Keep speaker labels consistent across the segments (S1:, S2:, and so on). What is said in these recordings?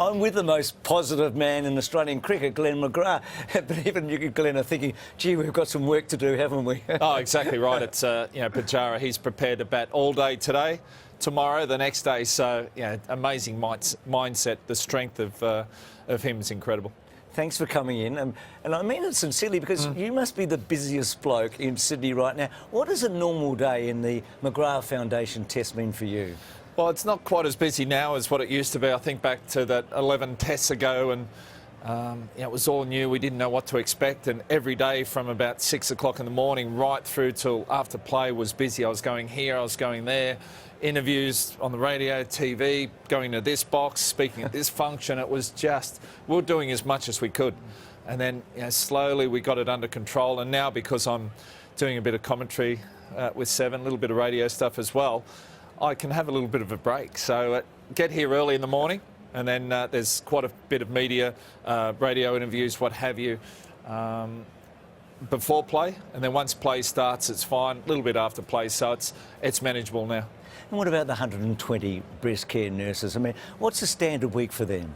S1: I'm with the most positive man in Australian cricket, Glenn McGrath. But even you, Glenn, are thinking, gee, we've got some work to do, haven't we?
S2: Oh, exactly right. It's, Pujara, he's prepared to bat all day today, tomorrow, the next day. So, amazing mindset. The strength of him is incredible.
S1: Thanks for coming in. And I mean it sincerely, because you must be the busiest bloke in Sydney right now. What does a normal day in the McGrath Foundation Test mean for you?
S2: Well, it's not quite as busy now as what it used to be. I think back to that 11 tests ago, and it was all new. We didn't know what to expect, and every day from about 6 o'clock in the morning right through till after play was busy. I was going here, I was going there, interviews on the radio, TV, going to this box, speaking at this function. It was just, we were doing as much as we could. And then slowly we got it under control, and now because I'm doing a bit of commentary with Seven, a little bit of radio stuff as well, I can have a little bit of a break. So get here early in the morning, and then there's quite a bit of media, radio interviews, what have you, before play. And then once play starts, it's fine. A little bit after play, so it's manageable now.
S1: And what about the 120 breast care nurses? I mean, what's a standard week for them?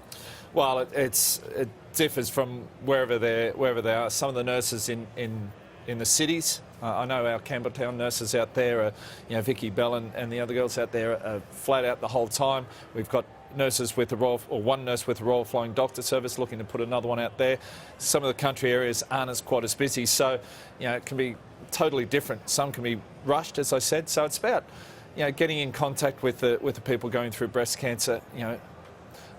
S2: Well, it differs from wherever they are. Some of the nurses in the cities, I know our Campbelltown nurses out there, Vicky Bell and the other girls out there are flat out the whole time. We've got nurses with one nurse with the Royal Flying Doctor Service looking to put another one out there. Some of the country areas aren't quite as busy, so it can be totally different. Some can be rushed, as I said. So it's about getting in contact with the people going through breast cancer.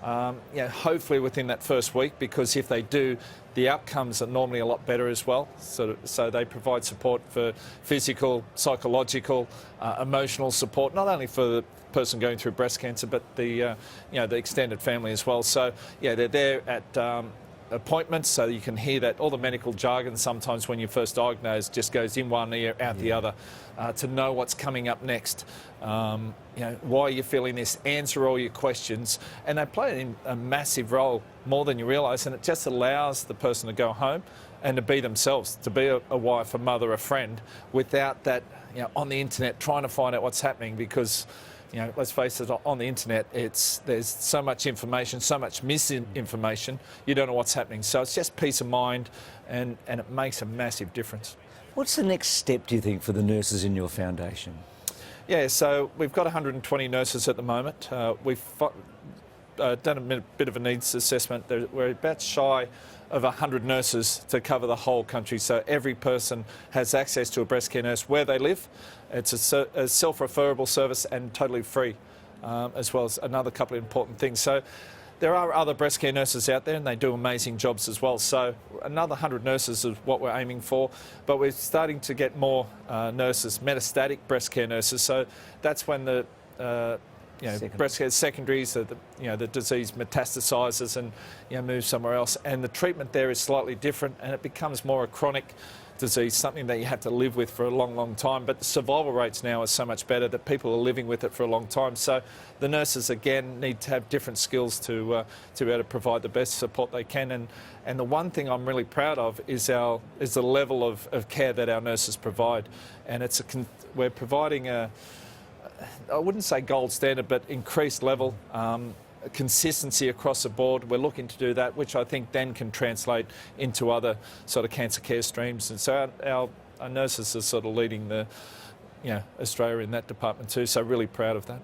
S2: Hopefully within that first week, because if they do, the outcomes are normally a lot better as well. So they provide support for physical, psychological, emotional support, not only for the person going through breast cancer, but the extended family as well. So they're there at appointments, so you can hear that all the medical jargon sometimes when you're first diagnosed just goes in one ear out the other, to know what's coming up next. Why are you feeling this? Answer all your questions, and they play a massive role, more than you realise, and it just allows the person to go home and to be themselves, to be a wife, a mother, a friend, without that on the internet trying to find out what's happening, because let's face it, on the internet, there's so much information, so much misinformation, you don't know what's happening. So it's just peace of mind, and it makes a massive difference. What's
S1: the next step, do you think, for the nurses in your foundation?
S2: Yeah, so we've got 120 nurses at the moment. We've done a bit of a needs assessment. We're about shy of 100 nurses to cover the whole country, so every person has access to a breast care nurse where they live. It's a self-referable service and totally free, as well as another couple of important things. So there are other breast care nurses out there, and they do amazing jobs as well. So another 100 nurses is what we're aiming for, but we're starting to get more nurses, metastatic breast care nurses. So that's when the breast care secondaries, the disease metastasises and moves somewhere else, and the treatment there is slightly different, and it becomes more a chronic disease, something that you have to live with for a long, long time. But the survival rates now are so much better that people are living with it for a long time. So the nurses, again, need to have different skills to be able to provide the best support they can. And the one thing I'm really proud of is the level of care that our nurses provide. And we're providing I wouldn't say gold standard, but increased level, consistency across the board. We're looking to do that, which I think then can translate into other sort of cancer care streams. And so our nurses are sort of leading Australia in that department too. So really proud of that.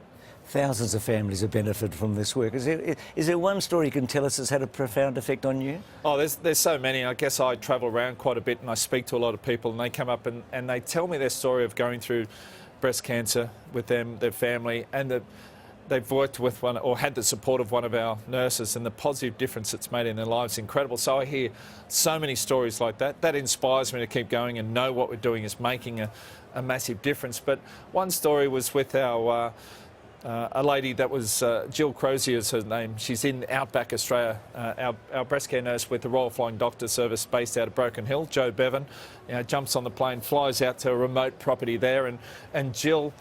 S1: Thousands of families have benefited from this work. Is there one story you can tell us that's had a profound effect on you? Oh,
S2: there's so many. I guess I travel around quite a bit, and I speak to a lot of people, and they come up and they tell me their story of going through breast cancer with them, their family, and they've worked with one or had the support of one of our nurses, and the positive difference it's made in their lives is incredible. So I hear so many stories like that. That inspires me to keep going and know what we're doing is making a massive difference. But one story was with our a lady that was Jill Crozier is her name. She's in Outback Australia, our breast care nurse with the Royal Flying Doctor Service based out of Broken Hill, Joe Bevan, jumps on the plane, flies out to a remote property there, and Jill,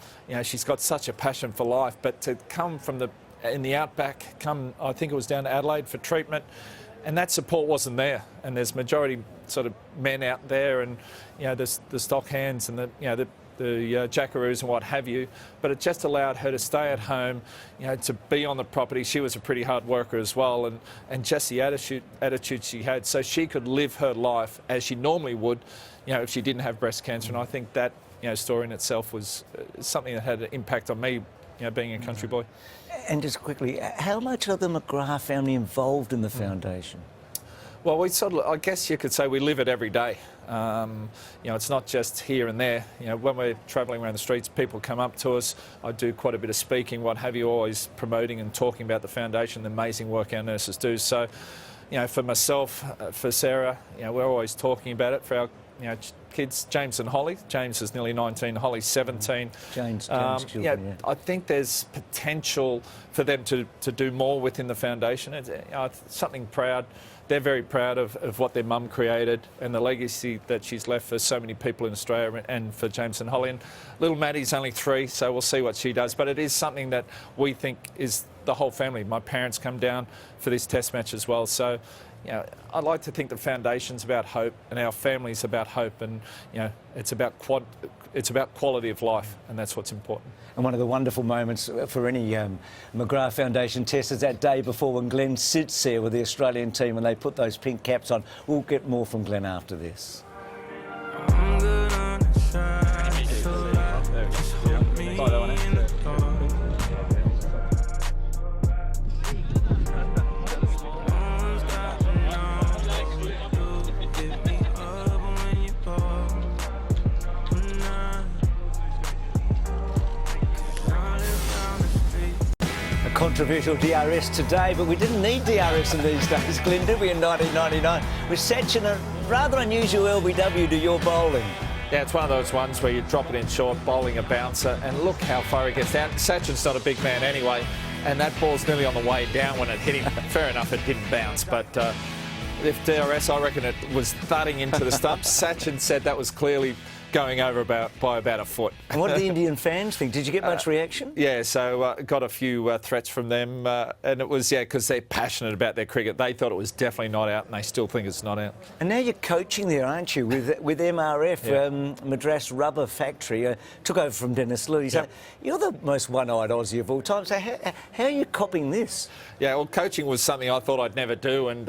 S2: she's got such a passion for life, but to come from in the Outback, I think it was down to Adelaide for treatment, and that support wasn't there, and there's majority sort of men out there, and the stock hands and the jackaroos and what have you, but it just allowed her to stay at home, to be on the property. She was a pretty hard worker as well, and just the attitude she had, so she could live her life as she normally would, if she didn't have breast cancer. And I think that story in itself was something that had an impact on me, being a country boy.
S1: And just quickly, how much are the McGrath family involved in the foundation?
S2: Well, we sort of, I guess you could say we live it every day. It's not just here and there. When we're travelling around the streets, people come up to us. I do quite a bit of speaking, what have you, always promoting and talking about the foundation, the amazing work our nurses do. So, for myself, for Sarah, we're always talking about it. For our kids, James and Holly. James is nearly 19, Holly's 17.
S1: James children, yeah.
S2: I think there's potential for them to do more within the foundation. It's something proud. They're very proud of what their mum created and the legacy that she's left for so many people in Australia, and for James and Holly. And little Maddie's only 3, so we'll see what she does. But it is something that we think is the whole family. My parents come down for this test match as well. So, I'd like to think the foundation's about hope and our family's about hope, and it's about quality of life, and that's what's important.
S1: And one of the wonderful moments for any McGrath Foundation test is that day before, when Glenn sits there with the Australian team and they put those pink caps on. We'll get more from Glenn after this. Controversial DRS today, but we didn't need DRS in these days, Glenn, did we, in 1999? With Sachin, a rather unusual LBW to your bowling.
S2: Yeah, it's one of those ones where you drop it in short, bowling a bouncer, and look how far he gets down. Sachin's not a big man anyway, and that ball's nearly on the way down when it hit him. Fair enough, it didn't bounce, but if DRS, I reckon it was thudding into the stumps. Sachin said that was clearly going over by about a foot.
S1: And what did the Indian fans think? Did you get much reaction?
S2: Yeah, so got a few threats from them, and it was, because they're passionate about their cricket. They thought it was definitely not out, and they still think it's not out.
S1: And now you're coaching there, aren't you, with MRF, Madras Rubber Factory. Took over from Dennis Lilly. So you're the most one-eyed Aussie of all time. So how are you copying this?
S2: Yeah, well, coaching was something I thought I'd never do, and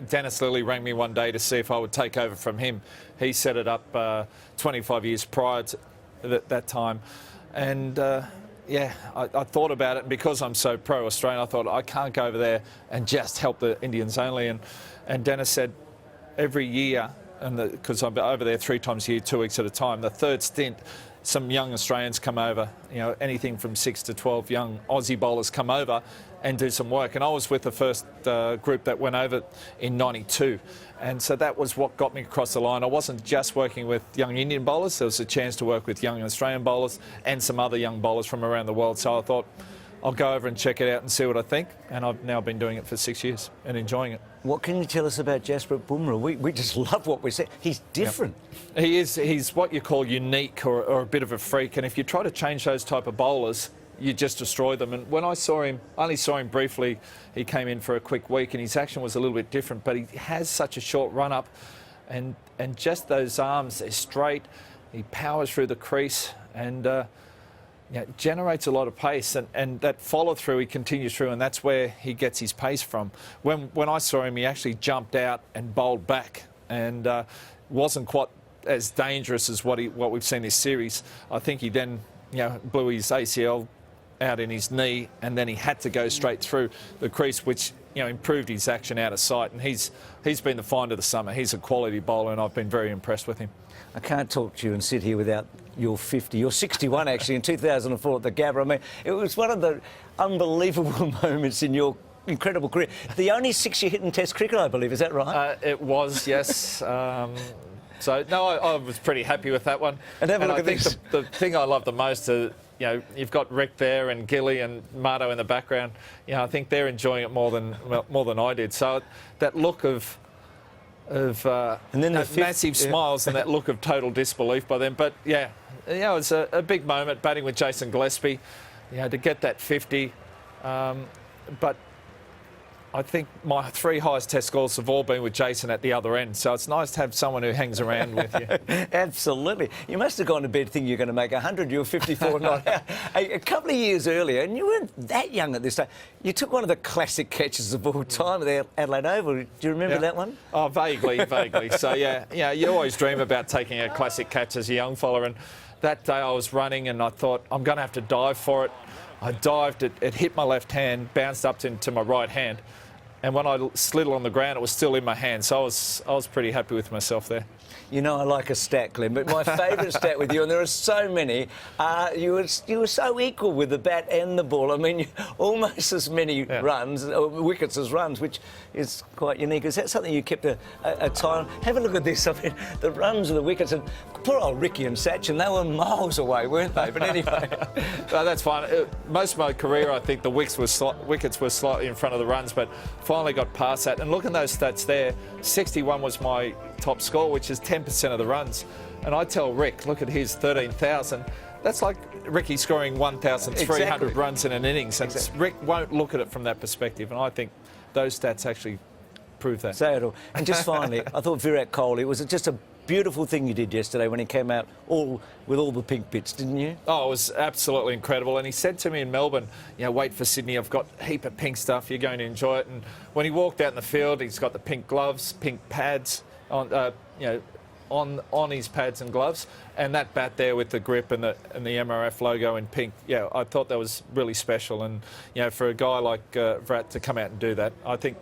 S2: Dennis Lilly rang me one day to see if I would take over from him. He set it up 25 years prior to that time. And, I thought about it, and because I'm so pro-Australian, I thought I can't go over there and just help the Indians only. And Dennis said every year, because I'm over there 3 times a year, 2 weeks at a time, the third stint, some young Australians come over, anything from 6 to 12 young Aussie bowlers come over and do some work. And I was with the first group that went over in '92. And so that was what got me across the line. I wasn't just working with young Indian bowlers. There was a chance to work with young Australian bowlers and some other young bowlers from around the world. So I thought, I'll go over and check it out and see what I think. And I've now been doing it for 6 years and enjoying it.
S1: What can you tell us about Jasprit Bumrah? We just love what we see. He's different.
S2: Yep. He is. He's what you call unique, or a bit of a freak. And if you try to change those type of bowlers, you just destroy them. And when I saw him, I only saw him briefly. He came in for a quick week, and his action was a little bit different. But he has such a short run-up, and just those arms, they're straight. He powers through the crease, and generates a lot of pace, and that follow-through he continues through, and that's where he gets his pace from. When I saw him, he actually jumped out and bowled back, and wasn't quite as dangerous as what we've seen this series. I think he then blew his ACL out in his knee, and then he had to go straight through the crease, which improved his action out of sight. And he's been the find of the summer. He's a quality bowler, and I've been very impressed with him.
S1: I can't talk to you and sit here without your 50. You're 61 actually in 2004 at the Gabba. I mean, it was one of the unbelievable moments in your incredible career. The only 6 you hit in Test cricket, I believe. Is that right?
S2: It was, yes. So no, I was pretty happy with that one.
S1: And have a look
S2: I
S1: at
S2: think
S1: this.
S2: the thing I love the most is, you've got Rick there and Gilly and Marto in the background. I think they're enjoying it more than I did. So that look of and then massive smiles and that look of total disbelief by them. But it was a big moment batting with Jason Gillespie, to get that 50. But I think my 3 highest test scores have all been with Jason at the other end, so it's nice to have someone who hangs around with you.
S1: Absolutely. You must have gone to bed thinking you're going to make 100. You were 54 not out. A couple of years earlier, and you weren't that young at this time, you took one of the classic catches of all time at the Adelaide Oval. Do you remember that one?
S2: Oh, vaguely. So, yeah, you always dream about taking a classic catch as a young fella, and that day I was running and I thought, I'm going to have to dive for it. I dived, it hit my left hand, bounced up into my right hand. And when I slid on the ground, it was still in my hand. So I was pretty happy with myself there.
S1: You know, I like a stat, Glenn, but my favourite stat with you, and there are so many, you were so equal with the bat and the ball. I mean, almost as many runs, or wickets as runs, which is quite unique. Is that something you kept a time? Have a look at this. I mean, the runs and the wickets, and poor old Ricky and Sachin, they were miles away, weren't they? But anyway.
S2: Well, that's fine. Most of my career, I think the wickets were slightly in front of the runs, but finally got past that. And look at those stats there. 61 was my top score, which is 10% of the runs. And I tell Rick, look at his 13,000. That's like Ricky scoring 1,300 runs in an innings. And Rick won't look at it from that perspective. And I think those stats actually prove that.
S1: Say it all. And just finally, I thought Virat Kohli, it was just a beautiful thing you did yesterday when he came out with all the pink bits, didn't you?
S2: Oh, it was absolutely incredible. And he said to me in Melbourne, you know, wait for Sydney, I've got a heap of pink stuff, you're going to enjoy it. And when he walked out in the field, he's got the pink gloves, pink pads on, on his pads and gloves, and that bat there with the grip and the MRF logo in pink. Yeah, I thought that was really special. And, you know, for a guy like Virat to come out and do that, I think,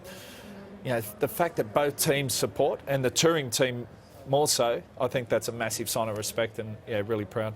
S2: you know, the fact that both teams support, and the touring team more so, I think that's a massive sign of respect, and, yeah, really proud.